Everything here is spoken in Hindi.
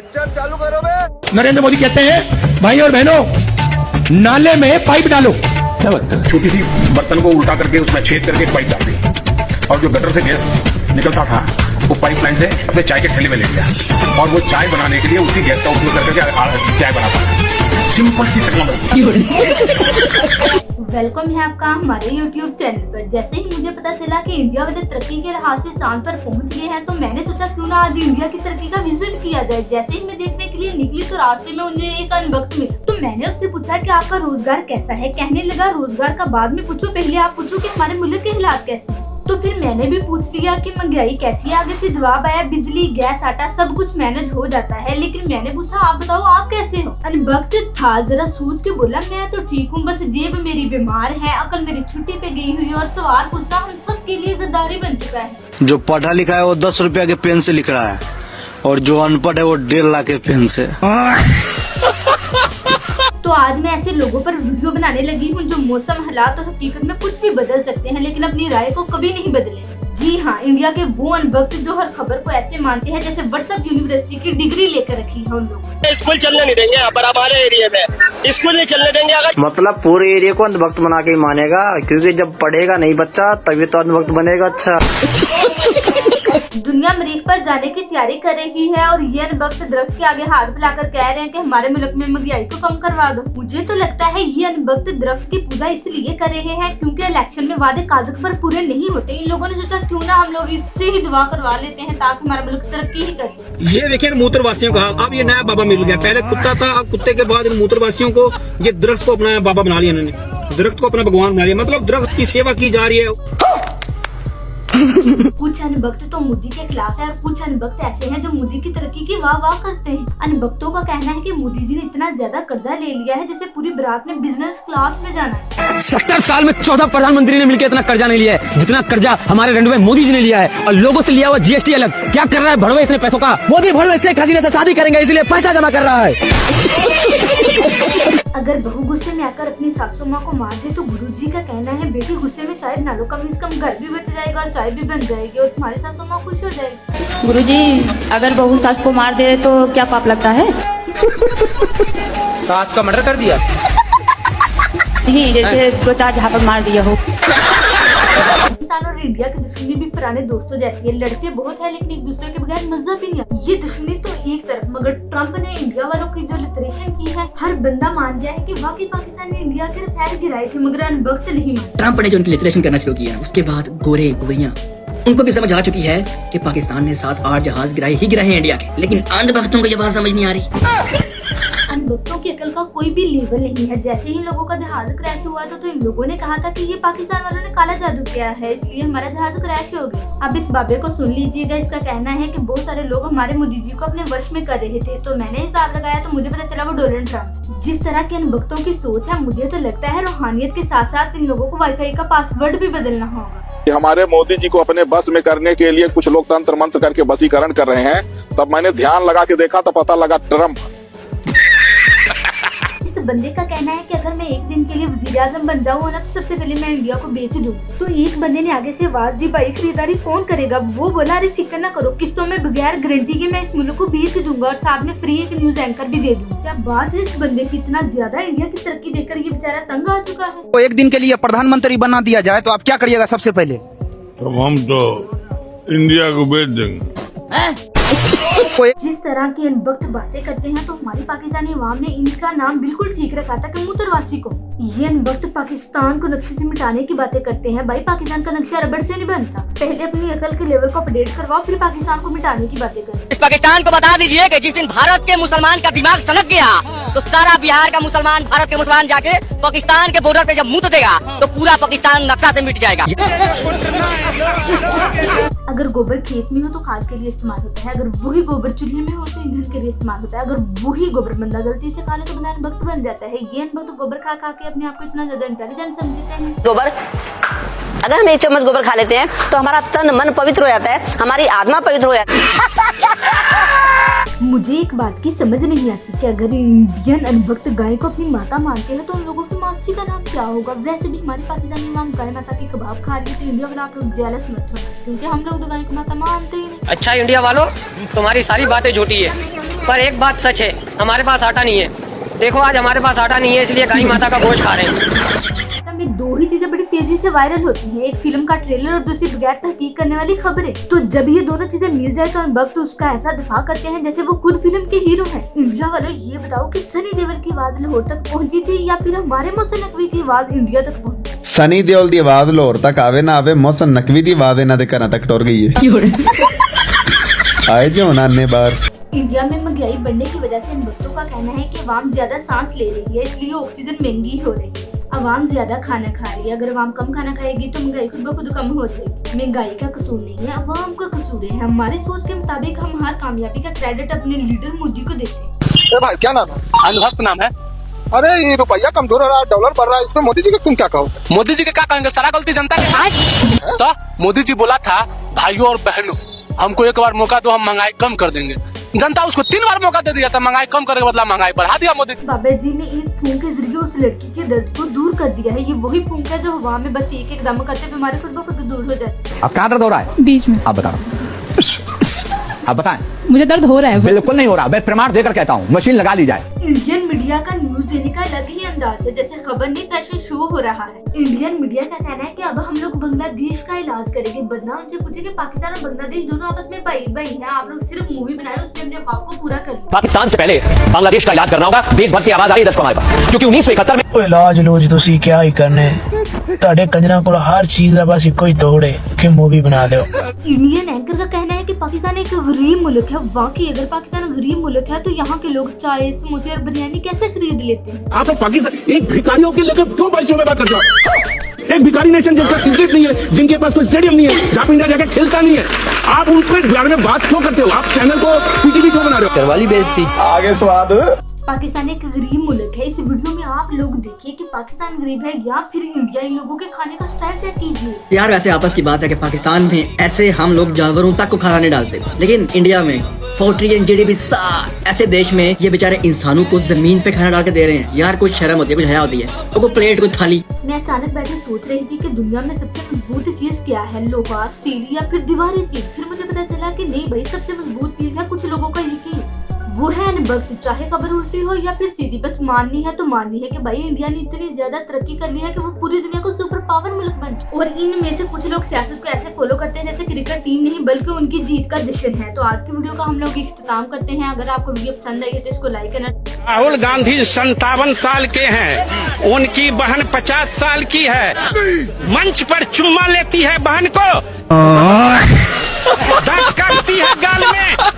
पिक्चर चालू करो बे। नरेंद्र मोदी कहते हैं भाई और बहनों नाले में पाइप डालो। क्या बात है? छोटी सी बर्तन को उल्टा करके उसमें छेद करके एक पाइप डाल दी और जो गटर से गैस निकलता था वो पाइपलाइन से अपने चाय के ठेले में ले गया और वो चाय बनाने के लिए उसी गैस का उपयोग करके चाय बनाता। सिंपल सी टेक्नोलॉजी। वेलकम है आपका हमारे YouTube चैनल पर। जैसे ही मुझे पता चला कि इंडिया वाले तरक्की के लिहाज से चांद पर पहुंच गए हैं तो मैंने सोचा क्यों ना आज इंडिया की तरक्की का विजिट किया जाए। जैसे ही मैं देखने के लिए निकली तो रास्ते में मुझे एक अनबख्त मिला। तो मैंने उससे पूछा कि आपका रोजगार कैसा है। कहने लगा रोजगार का बाद में पूछो, पहले आप पूछो कि हमारे मुल्क के हालात कैसे हैं। तो फिर मैंने भी पूछ लिया कि महंगाई कैसी है। आगे से जवाब आया बिजली गैस आटा सब कुछ मैनेज हो जाता है। लेकिन मैंने पूछा आप बताओ आप कैसे हो। अनबख्त था, जरा सोच के बोला मैं तो ठीक हूँ, बस जेब मेरी बीमार है, अकल मेरी छुट्टी पे गई हुई है और सवाल पूछना हम सब के लिए गद्दारी बन चुका है। जो पढ़ा लिखा है वो 10 रुपया के पेन से लिख रहा है और जो अनपढ़ है वो 1.5 लाख के पेन से। तो आज मैं ऐसे लोगों पर वीडियो बनाने लगी हूँ जो मौसम हालात और हकीकत में कुछ भी बदल सकते हैं लेकिन अपनी राय को कभी नहीं बदले। जी हाँ, इंडिया के वो अनबख्त जो हर खबर को ऐसे मानते हैं जैसे व्हाट्सएप यूनिवर्सिटी की डिग्री लेकर रखी है उन लोगों। स्कूल चलने नहीं देंगे पर हमारे एरिया में स्कूल नहीं चलने देंगे। अगर मतलब पूरे एरिया को अंधभक्त बना के ही मानेगा, क्योंकि जब पढ़ेगा नहीं बच्चा तभी तो अंधभक्त बनेगा। अच्छा दुनिया मरीख पर जाने की तैयारी कर रही है और ये अनबख्त दरख्त के आगे हाथ फैलाकर कह रहे हैं कि हमारे मुल्क में महंगाई को कम करवा दो। मुझे तो लगता है ये अनबख्त दरख्त की पूजा इसलिए कर रहे हैं क्योंकि इलेक्शन में वादे कागज पर पूरे नहीं होते। इन लोगों ने सोचा क्यों ना हम लोग इससे ही दुआ करवा लेते हैं ताकि हमारा मुल्क तरक्की ही करे। ये देखिए मूत्रवासियों का अब ये नया बाबा मिल गया। पहले कुत्ता था, अब कुत्ते के बाद मूत्रवासियों को ये दरख्त को अपना बाबा बना लिया इन्होंने। दरख्त को अपना भगवान बना लिया, मतलब दरख्त की सेवा की जा रही है। कुछ अनबख्त तो मोदी के खिलाफ है और कुछ अनबख्त ऐसे हैं जो मोदी की तरक्की की वाह वाह करते हैं। अनबख्तों का कहना है कि मोदी जी ने इतना ज्यादा कर्जा ले लिया है जैसे पूरी बारात ने बिजनेस क्लास में जाना है। 70 साल में 14 प्रधानमंत्री ने मिलकर इतना कर्जा नहीं लिया है जितना कर्जा हमारे रंडवे मोदी जी ने लिया है। और लोगों से लिया हुआ जीएसटी अलग। क्या कर रहा है भड़वे इतने पैसों का? मोदी भड़वे शेख हसीना से शादी करेंगे इसलिए पैसा जमा कर रहा है। अगर बहू गुस्से में आकर अपनी सासू माँ को मार दे तो गुरुजी का कहना है बेटी गुस्से में चाय बना लो, कम से कम घर भी बच जाएगा और चाय भी बन जाएगी और तुम्हारी सासू माँ खुश हो जाएगी। गुरुजी अगर बहू सास को मार दे तो क्या पाप लगता है? सास का मर्डर कर दिया नहीं, जैसे 2-4 झापड़ मार दिया हो। पाकिस्तान और इंडिया की दुश्मनी भी पुराने दोस्तों जैसी है। लड़ते बहुत है लेकिन एक दूसरे के बगैर मजा भी नहीं आता। ये दुश्मनी तो एक तरफ, मगर ट्रंप ने इंडिया वालों की जो लिटरेशन की है हर बंदा मान गया है कि वाकई पाकिस्तान ने इंडिया के रफेल गिराए थे मगर अनबख्त नहीं माने। ट्रंप ने जो उनकी लिटरेशन करना शुरू किया उसके बाद गोरे गोरियां उनको भी समझ आ चुकी है कि पाकिस्तान ने 7-8 जहाज गिराए ही गिराए हैं इंडिया के, लेकिन अंधभक्तों को ये बात समझ नहीं आ रही। अनबख्तों की अकल का कोई भी लेवल नहीं है। जैसे ही लोगों का जहाज क्रैश हुआ तो इन लोगों ने कहा था कि ये पाकिस्तान वालों ने काला जादू किया है इसलिए हमारा जहाज क्रैश हो गया। अब इस बाबे को सुन लीजिएगा। इसका कहना है कि बहुत सारे लोग हमारे मोदी जी को अपने वश में कर रहे थे। तो मैंने हिसाब लगाया तो मुझे पता चला वो डोनाल्ड ट्रंप। जिस तरह के अनबख्तों की सोच है मुझे तो लगता है रूहानियत के साथ साथ इन लोगों को वाईफाई का पासवर्ड भी बदलना होगा। हमारे मोदी जी को अपने बस में करने के लिए कुछ लोग तंत्र मंत्र करके बसीकरण कर रहे हैं। तब मैंने ध्यान लगा के देखा तो पता लगा ट्रंप। इस बंदे का कहना है कि अगर मैं एक दिन के लिए वज़ीर-ए-आज़म बन जाऊँ ना तो सबसे पहले मैं इंडिया को बेच दूँ। तो एक बंदे ने आगे से आवाज दी भाई खरीदारी कौन करेगा? वो बोला अरे फिक्र ना करो, किस्तों में बगैर गारंटी के मैं इस मुल्क को बेच दूंगा और साथ में फ्री एक न्यूज एंकर भी दे दूंगा। क्या बात है इस बंदे की, इतना ज्यादा इंडिया की तरक्की देखकर ये बेचारा तंग आ चुका है। तो एक दिन के लिए प्रधानमंत्री बना दिया जाए तो आप क्या करिएगा सबसे पहले? तो हम तो इंडिया को बेच देंगे। जिस तरह की अनबख्त बातें करते हैं तो हमारी पाकिस्तानी अवाम ने इनका नाम बिल्कुल ठीक रखा था कि मूत्रवासी को। ये अनबख्त पाकिस्तान को नक्शे से मिटाने की बातें करते हैं। भाई पाकिस्तान का नक्शा रबड़ से नहीं बनता। पहले अपनी अकल के लेवल को अपडेट करवाओ फिर पाकिस्तान को मिटाने की बातें करें। इस पाकिस्तान को बता दीजिए कि जिस दिन भारत के मुसलमान का दिमाग सनक गया तो सारा बिहार का मुसलमान, भारत के मुसलमान जाके पाकिस्तान के बॉर्डर पे जब मुंह देगा तो पूरा पाकिस्तान नक्शा से मिट जाएगा। अगर गोबर खेत में हो तो खाद के लिए इस्तेमाल होता है, अगर वही गोबर चूल्हे में हो तो ईंधन के लिए इस्तेमाल होता है, अगर वही गोबर बंदा गलती से खा ले तो बंदा अनबख्त बन जाता है। ये अनबख्त गोबर खा खा के अपने आप को इतना ज्यादा इंटेलिजेंट समझते हैं। गोबर अगर हम 1 चम्मच गोबर खा लेते हैं तो हमारा तन मन पवित्र हो जाता है, हमारी आत्मा पवित्र हो जाती है। मुझे एक बात की समझ नहीं आती कि अगर इंडियन अनबख्त गाय को अपनी माता मानते हैं तो उन लोगों की मासी का नाम क्या होगा? वैसे भी हमारी पाकिस्तानी माँ गाय माता की कबाब खा रही है तो इंडिया वाला आप लोग जेलस मत हो क्योंकि हम लोग तो गाय को माता मानते ही नहीं। अच्छा इंडिया वालों तुम्हारी सारी बातें झूठी है। पर एक बात सच है, हमारे पास आटा नहीं है। देखो आज हमारे पास आटा नहीं है, इसलिए गाय माता का गोश्त खा रहे हैं। में दो ही चीजें बड़ी तेजी से वायरल होती हैं, एक फिल्म का ट्रेलर और दूसरी बगैर तहकीक करने वाली खबरें। तो जब ये दोनों चीजें मिल जाए तो वक्त उसका ऐसा दिफा करते हैं जैसे वो खुद फिल्म के हीरो हैं। इंडिया वालों ये बताओ कि सनी देओल की आवाज लाहौर तक पहुंची थी या फिर हमारे मोहसिन नकवी की आवाज इंडिया तक पहुंची? सनी देओल की आवाज लाहौर तक आवे ना आवे, मोहसिन नकवी की आवाज इन्हां दे घरां तक टुर गई है। आए जो नाने बार। इंडिया में महंगाई बढ़ने की वजह से इन वक्तों का कहना है कि अवाम ज्यादा सांस ले रही है, इसलिए ऑक्सीजन महंगी हो रही है। अवाम ज्यादा खाना खा रही है, अगर अवाम कम खाना खाएगी तो महंगाई खुद ब खुद कम हो जाएगी। महंगाई का कसूर नहीं है, अवाम का कसूर है। हमारी सोच के मुताबिक हम हर कामयाबी का क्रेडिट अपने लीडर मोदी को देते हैं। भाई क्या नाम है? अनुभक्त नाम है। अरे ये रुपया कमजोर हो रहा है, डॉलर बढ़ रहा है, इसमें मोदी जी का तुम क्या कहोगे? मोदी जी के क्या कहेंगे, सारा गलती जनता की। तो मोदी जी बोला था भाइयों और बहनों हमको एक बार मौका दो, हम महंगाई कम कर देंगे। जनता उसको 3 बार मौका दे दिया था, महंगाई कम करने के बदला महंगाई बढ़ा दिया मोदी। बाबा जी ने एक फूंक के जरिए उस लड़की के दर्द को दूर कर दिया है। ये वही फूंक है जो हवा में बस एक दम करते बीमारी खुद ब खुद दूर हो जाती है। अब कहाँ दर्द हो रहा है? बीच में। आप बताओ, आप बताएं। मुझे दर्द हो रहा है। बिल्कुल नहीं हो रहा, मैं प्रमाण देकर कहता हूँ, मशीन लगा ली जाए। इंडियन मीडिया का न्यूज देने का अलग ही अंदाज है, जैसे खबर नहीं फैशन शो हो रहा है। इंडियन मीडिया का कहना है कि अब हम लोग बांग्लादेश का इलाज करेंगे। बदना उनसे पूछे कि पाकिस्तान और बांग्लादेश दोनों आपस में भाई भाई हैं, आप लोग सिर्फ मूवी बनाए, उसमें अपने ख्वाब को पूरा कर लो। पाकिस्तान से पहले बांग्लादेश का इलाज करना होगा। देश भर से आवाज आ रही है हमारे पास, क्योंकि 1971 में इलाज लोज तुसी क्या ही करने, ताड़े कंजरा को हर चीज का बस कोई तोड़े कि मूवी बना दो। इंडियन एंकर का कहना है कि पाकिस्तान एक गरीब मुल्क है। वाकई अगर पाकिस्तान गरीब मुल्क है तो यहाँ के लोग चाय, समोसे और बिरयानी कैसे खरीद लेते हैं? आप पाकिस्तान एक भिखारियों के लेकर 2 पैसों में बात करते हो। एक भिखारी नेशन जिनका क्रिकेट नहीं है, जिनके पास कोई स्टेडियम नहीं है, जहाँ इंडिया जाके खेलता नहीं है, आप उनके बारे में बात क्यों करते हो? आप चैनल को पीटीवी क्यों बना रहे हो? करवाली बेइज्जती आगे स्वाद। पाकिस्तान एक गरीब मुल्क है। इस वीडियो में आप लोग देखिए कि पाकिस्तान गरीब है या फिर इंडिया। इन लोगों के खाने का स्टाइल चेक कीजिए। यार वैसे आपस की बात है कि पाकिस्तान में ऐसे हम लोग जानवरों तक को खाना नहीं डालते, लेकिन इंडिया में 4 ट्रिलियन GDP ऐसे देश में ये बेचारे इंसानों को जमीन पे खाना डाल के दे रहे हैं। यार कुछ शर्म होती है, कुछ हया होती है। तो कोई प्लेट, कोई थाली। मैं अचानक बैठे सोच रही थी कि दुनिया में सबसे मजबूत चीज क्या है, लोहा, स्टील या फिर दीवारी चीज। फिर मुझे पता चला कि नहीं भाई, सबसे मजबूत चीज है कुछ लोगों का यकीन। वो है अनुभक्त। चाहे खबर उल्टी हो या फिर सीधी, बस माननी है तो माननी है कि भाई इंडिया ने इतनी ज्यादा तरक्की कर ली है कि वो पूरी दुनिया को सुपर पावर मुल्क बन चुका। और इनमें से कुछ लोग सियासत को ऐसे फॉलो करते हैं जैसे क्रिकेट टीम नहीं बल्कि उनकी जीत का जश्न है। तो आज की वीडियो का हम लोग इख्तिताम करते हैं। अगर आपको वीडियो पसंद आई है तो इसको लाइक करना। राहुल गांधी 57 साल के हैं, उनकी बहन 50 साल की है। मंच पर चुम्मा लेती है बहन को, दांत काटती है गाल में।